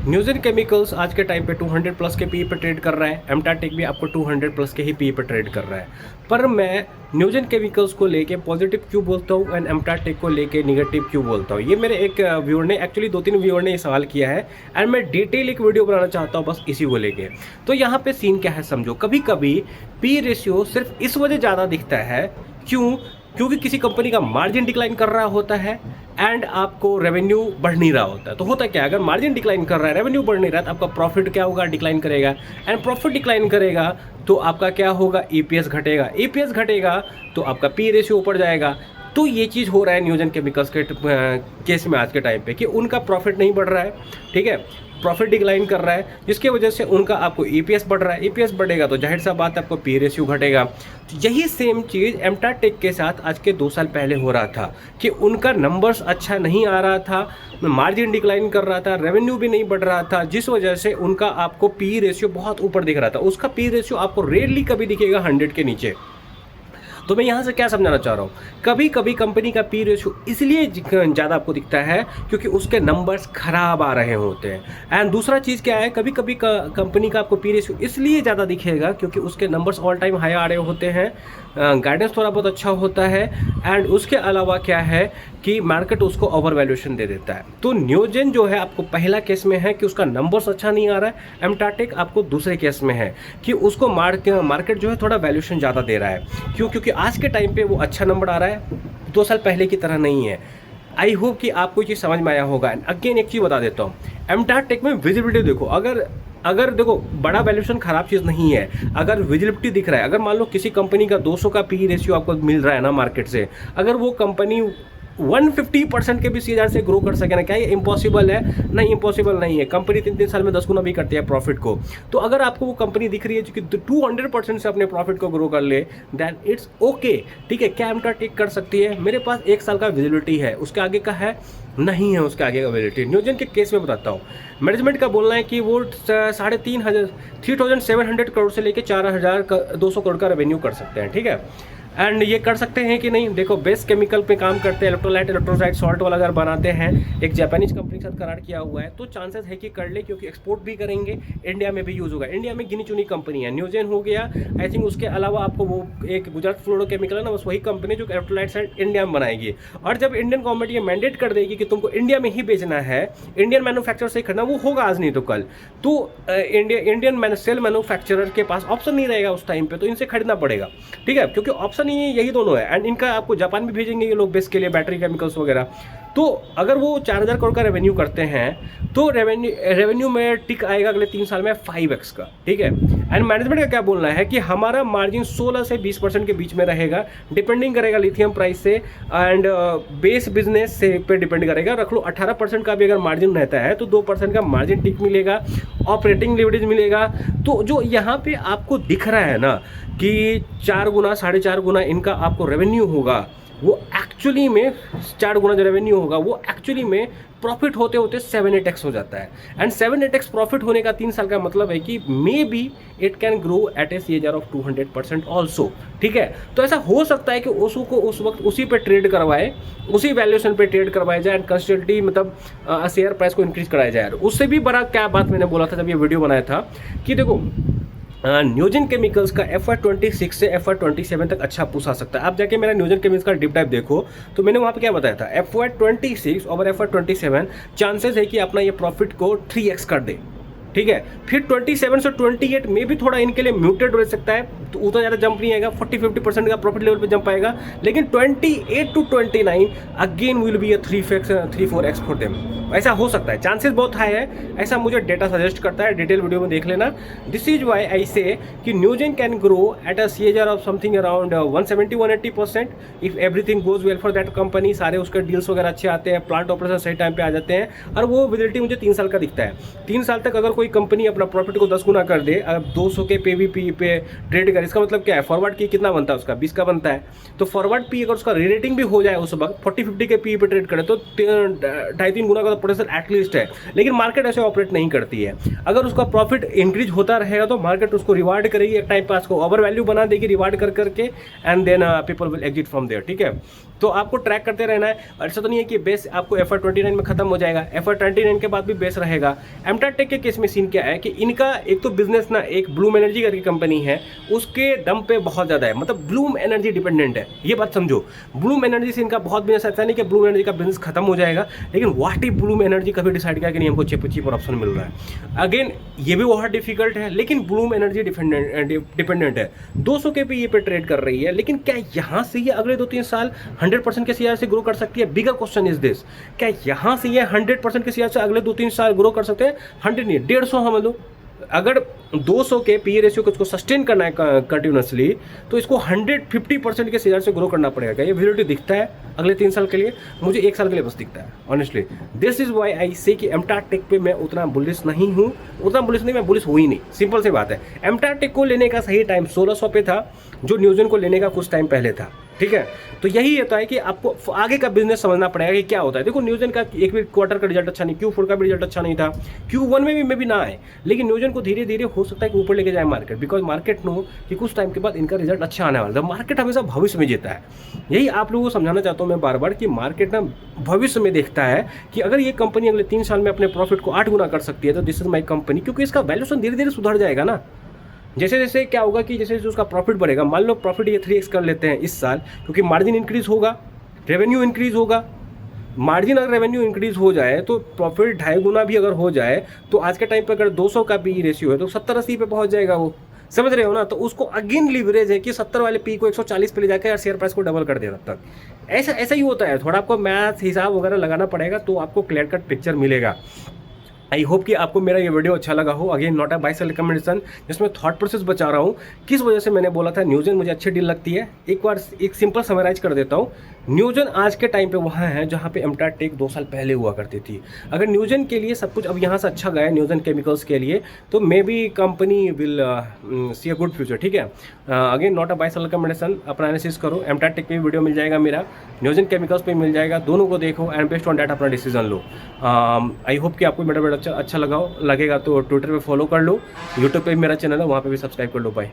Newgen chemicals आज के time पे 200 प्लस के पी पे ट्रेड कर रहा है। एमटाटेक भी आपको 200 प्लस के ही पी पे ट्रेड कर रहा है। पर मैं न्यूजेन केमिकल्स को लेके पॉजिटिव क्यों बोलता हूँ एंड एमटाटेक को लेके नेगेटिव क्यों बोलता हूँ, ये मेरे एक व्यूअर ने, एक्चुअली 2-3 व्यूअर ने ये सवाल किया है एंड मैं डिटेल एक वीडियो बनाना चाहता हूँ बस इसी को लेके। तो यहाँ पे सीन क्या है समझो। कभी कभी पी रेशियो सिर्फ इस वजह ज़्यादा दिखता है, क्योंकि किसी कंपनी का मार्जिन डिक्लाइन कर रहा होता है एंड आपको रेवेन्यू बढ़ नहीं रहा होता है। तो होता क्या है, अगर मार्जिन डिक्लाइन कर रहा है, रेवेन्यू बढ़ नहीं रहा है, तो आपका प्रॉफिट क्या होगा, डिक्लाइन करेगा। एंड प्रॉफिट डिक्लाइन करेगा तो आपका क्या होगा, ईपीएस घटेगा। ईपीएस घटेगा तो आपका पी रेशियो ऊपर जाएगा। तो ये चीज़ हो रहा है न्यूजेन केमिकल्स के केस में आज के टाइम पे कि उनका प्रॉफिट नहीं बढ़ रहा है, ठीक है, प्रॉफिट डिक्लाइन कर रहा है, जिसकी वजह से उनका आपको ईपीएस बढ़ रहा है। ईपीएस बढ़ेगा तो जाहिर सा बात है आपको पी रेशियो घटेगा। तो यही सेम चीज़ एमटाटेक के साथ आज के 2 साल पहले हो रहा था कि उनका नंबर्स अच्छा नहीं आ रहा था, मार्जिन डिक्लाइन कर रहा था, रेवेन्यू भी नहीं बढ़ रहा था, जिस वजह से उनका आपको पी रेशियो बहुत ऊपर दिख रहा था। उसका पी रेशियो आपको रेयरली कभी दिखेगा 100 के नीचे। तो मैं यहाँ से क्या समझाना चाह रहा हूँ, कभी कभी कंपनी का पी रेशियो इसलिए ज़्यादा आपको दिखता है क्योंकि उसके नंबर्स खराब आ रहे होते हैं। एंड दूसरा चीज़ क्या है, कभी कभी कंपनी का आपको पी रेशियो इसलिए ज़्यादा दिखेगा क्योंकि उसके नंबर्स ऑल टाइम हाई आ रहे होते हैं, गाइडेंस थोड़ा बहुत अच्छा होता है एंड उसके अलावा क्या है कि मार्केट उसको ओवर वैल्यूएशन दे देता है। तो न्यूजेन जो है आपको पहला केस में है कि उसका नंबर्स अच्छा नहीं आ रहा है, एमटाटेक आपको दूसरे केस में है कि उसको मार्केट जो है थोड़ा वैल्यूएशन ज़्यादा दे रहा है। क्योंकि आज के टाइम पे वो अच्छा नंबर आ रहा है, 2 साल पहले की तरह नहीं है। आई होप कि आपको ये चीज़ समझ में आया होगा। अगेन एक चीज़ बता देता हूँ, एमटाटेक में विजिबिलिटी देखो, अगर देखो बड़ा वैल्यूएशन खराब चीज़ नहीं है, अगर विजिबिलिटी दिख रहा है, अगर मान लो किसी कंपनी का 200 का पी रेशियो आपको मिल रहा है ना मार्केट से, अगर वो कंपनी 150% के भी सीआर से ग्रो कर सके ना, क्या ये इम्पॉसिबल है? नहीं, इम्पॉसिबल नहीं है। कंपनी 3-3 साल में 10 गुना भी करती है प्रॉफिट को। तो अगर आपको वो कंपनी दिख रही है जो कि 200% से अपने प्रॉफिट को ग्रो कर ले, दैन इट्स ओके, ठीक है। क्या एमटाटेक कर सकती है? मेरे पास 1 साल का विजिबिलिटी है, उसके आगे का है नहीं है, उसके आगे का विजिबिलिटी। न्यूजेन के केस में बताता हूँ, मैनेजमेंट का बोलना है कि वो 3,700 करोड़ से लेकर 4,200 करोड़ का रेवेन्यू कर सकते हैं, ठीक है। एंड ये कर सकते हैं कि नहीं, देखो बेस केमिकल पे काम करते हैं, इलेक्ट्रोलाइट, इलेक्ट्रोसाइड, सॉल्ट वाला अगर बनाते हैं, एक जापानीज कंपनी के साथ करार किया हुआ है, तो चांसेस है कि कर ले, क्योंकि एक्सपोर्ट भी करेंगे, इंडिया में भी यूज़ होगा। इंडिया में गिनी चुनी कंपनी है, न्यूजेन हो गया, आई थिंक उसके अलावा आपको वो एक गुजरात फ्लोरोकेमिकल है ना, बस वही कंपनी जो इलेक्ट्रोलाइट साइड इंडिया में बनाएगी। और जब इंडियन गवर्नमेंट ये मैंडेट कर देगी कि तुमको इंडिया में ही बेचना है, इंडियन मैन्युफैक्चरर से खरीदना, वो होगा आज नहीं तो कल, तो इंडियन सेल मैन्युफैक्चरर के पास ऑप्शन नहीं रहेगा उस टाइम पे, तो इनसे खरीदना पड़ेगा, ठीक है, क्योंकि ऑप्शन यही दोनों है। एंड इनका आपको जापान भी भेजेंगे ये लोग बेस के लिए, बैटरी केमिकल्स वगैरह। तो अगर वो 4,000 करोड़ का रेवेन्यू करते हैं तो रेवेन्यू में टिक आएगा अगले 3 साल में 5x का, ठीक है। एंड मैनेजमेंट का क्या बोलना है कि हमारा मार्जिन 16 से 20% के बीच में रहेगा, डिपेंडिंग करेगा लिथियम प्राइस से एंड बेस बिजनेस से पे डिपेंड करेगा। रख लो 18% का भी अगर मार्जिन रहता है तो 2% का मार्जिन टिक मिलेगा, ऑपरेटिंग लिवरेज मिलेगा। तो जो यहाँ पे आपको दिख रहा है ना कि 4 गुना 4.5 गुना इनका आपको रेवेन्यू होगा, वो एक्चुअली में 4 गुना जो रेवेन्यू होगा वो एक्चुअली में प्रॉफिट होते होते 7-8x हो जाता है। एंड 7-8x प्रॉफिट होने का 3 साल का मतलब है कि may be it can grow at A CAGR of 200% also, ठीक है। तो ऐसा हो सकता है कि उसको उस वक्त उसी पे ट्रेड करवाए, उसी वैल्यूएशन पे ट्रेड करवाया जाए एंड कंस्टेंटली मतलब शेयर प्राइस को इंक्रीज कराया जाए। उससे भी बड़ा क्या बात मैंने बोला था जब ये वीडियो बनाया था कि देखो न्यूजेन केमिकल्स का FY26 से FY27 तक अच्छा पुश आ सकता है। आप जाके मेरा न्यूजेन केमिकल्स का डीप डाइव देखो तो मैंने वहाँ पे क्या बताया था, FY26 और FY27 चांसेस है कि अपना ये प्रॉफिट को 3x कर दे, ठीक है। फिर 27 से 28 में भी थोड़ा इनके लिए म्यूटेड हो सकता है, तो उतना ज़्यादा जंप नहीं आएगा, 40-50% का प्रॉफिट लेवल पे जंप आएगा। लेकिन 28 to 29 again will be 3-4x for them. ऐसा हो सकता है, चांसेस बहुत हाई है, ऐसा मुझे डेटा सजेस्ट करता है। डिटेल वीडियो में देख लेना। दिस इज वाई आई से कि Newgen can grow at a CAGR of something around 170-180% if everything goes well for that company. सारे उसके डील्स वगैरह अच्छे आते हैं, प्लांट ऑपरेशन सही टाइम पे आ जाते हैं, और वो विजिबिलिटी मुझे 3 साल का दिखता है। 3 साल तक अगर कोई कंपनी अपना प्रॉफिट को 10 गुना कर दे, अब 200 के PVP पे ट्रेड करे, इसका मतलब क्या है, फॉरवर्ड की कितना बनता है उसका, 20 का बनता है। तो फॉरवर्ड पी अगर उसका रेटिंग भी हो जाए उस वक्त 40-50 के पी पे ट्रेड करे तो 2.5-3 गुना का पोटेंशियल एटलीस्ट है। लेकिन मार्केट ऐसे ऑपरेट नहीं करती है। अगर उसका प्रॉफिट इंक्रीज होता रहेगा तो मार्केट उसको रिवार्ड करेगी, एक टाइम पास को ओवर वैल्यू बना देगी रिवार्ड कर करके, and then people will exit from there, ठीक है। तो आपको ट्रैक करते रहना है। और ऐसा तो नहीं है कि बेस आपको FY29 में खत्म हो जाएगा, FY29 के बाद भी बेस रहेगा। एमटार टेक के केस में सीन क्या है कि इनका एक तो बिजनेस ना एक ब्लूम एनर्जी करके कंपनी है, उसके दम पे बहुत ज़्यादा है, मतलब ब्लूम एनर्जी डिपेंडेंट है, ये बात समझो। ब्लूम एनर्जी से इनका बहुत बिजनेस, ऐसा नहीं कि ब्लूम एनर्जी का बिजनेस खत्म हो जाएगा, लेकिन वाट इफ ब्लूम एनर्जी कभी डिसाइड किया कि नहीं हमको चीपर ऑप्शन मिल रहा है, अगेन ये भी बहुत डिफिकल्ट है। लेकिन ब्लूम एनर्जी डिपेंडेंट है, 200 के पीई पे ट्रेड कर रही है। लेकिन क्या यहाँ से ये अगले 2-3 साल 100% के सीआर से ग्रो कर सकती है? बिगर क्वेश्चन इज दिस, क्या यहाँ से ये 100% के सीआर से अगले 2-3 साल ग्रो कर सकते हैं? 100 नहीं, 150 समझ लो। अगर 200 के पी रेशियो को इसको सस्टेन करना है कंटिन्यूसली, तो इसको 150% के सीआर से ग्रो करना पड़ेगा। ये विजिबिलिटी दिखता है अगले 3 साल के लिए? मुझे 1 साल के लिए बस दिखता है ऑनेस्टली। दिस इज वाई आई से कि एमटार टेक पे मैं उतना बुलिश नहीं हूँ, मैं बुलिश हुई नहीं, सिंपल सी बात है। एमटार टेक को लेने का सही टाइम 1600 पे था, जो न्यूजन को लेने का कुछ टाइम पहले था, ठीक है। तो यही होता है कि आपको आगे का बिजनेस समझना पड़ेगा कि क्या होता है। देखो न्यूजन का एक भी क्वार्टर का रिजल्ट अच्छा नहीं, Q4 का भी रिजल्ट अच्छा नहीं था, Q1 में भी ना आए, लेकिन न्यूजन को धीरे धीरे हो सकता है कि ऊपर लेके जाए मार्केट, बिकॉज मार्केट नो कि कुछ टाइम के बाद इनका रिजल्ट अच्छा आने वाला है। मार्केट हमेशा भविष्य में जीता है, यही आप लोगों को समझाना चाहता हूँ मैं बार बार कि मार्केट ना भविष्य में देखता है कि अगर ये कंपनी अगले 3 साल में अपने प्रॉफिट को 8 गुना कर सकती है तो दिस इज माई कंपनी, क्योंकि इसका वैल्यूएशन धीरे धीरे सुधर जाएगा ना। जैसे जैसे क्या होगा कि जैसे जैसे उसका प्रॉफिट बढ़ेगा, मान लो प्रॉफिट ये 3x कर लेते हैं इस साल, क्योंकि मार्जिन इंक्रीज होगा, रेवेन्यू इंक्रीज होगा। मार्जिन अगर रेवेन्यू इंक्रीज हो जाए तो प्रॉफिट 2.5 गुना भी अगर हो जाए तो आज के टाइम पे अगर 200 का पी रेशियो है तो 70-80 पे पहुंच जाएगा वो, समझ रहे हो ना। तो उसको अगेन लीवरेज है कि 70 वाले पी को 140 पे ले जाकर यार शेयर प्राइस को डबल कर देगा। तब तक ऐसा ही होता है, थोड़ा आपको मैथ हिसाब वगैरह लगाना पड़ेगा तो आपको क्लियर कट पिक्चर मिलेगा। आई होप कि आपको मेरा ये वीडियो अच्छा लगा हो। Again not a buy sell recommendation, जिसमें थॉट प्रोसेस बचा रहा हूँ, किस वजह से मैंने बोला था न्यूजन मुझे अच्छी डील लगती है। एक बार एक सिंपल समराइज कर देता हूँ। न्यूजन आज के टाइम पे वहाँ है जहाँ पे एमटार टेक 2 साल पहले हुआ करती थी। अगर न्यूजन के लिए सब कुछ अब यहाँ से अच्छा गया न्यूजन केमिकल्स के लिए, तो may be company will see a good future, ठीक है। Again not a buy sell recommendation, अपना एनालिसिस करो। एमटार टेक पे भी वीडियो मिल जाएगा मेरा, न्यूजन केमिकल्स पे मिल जाएगा, दोनों को देखो एंड बेस्ड ऑन दैट अपना डिसीजन लो। आई होप कि आपको मेरा वीडियो अच्छा लगेगा तो ट्विटर पे फॉलो कर लो, यूट्यूब पे मेरा चैनल है वहाँ पे भी सब्सक्राइब कर लो। बाय।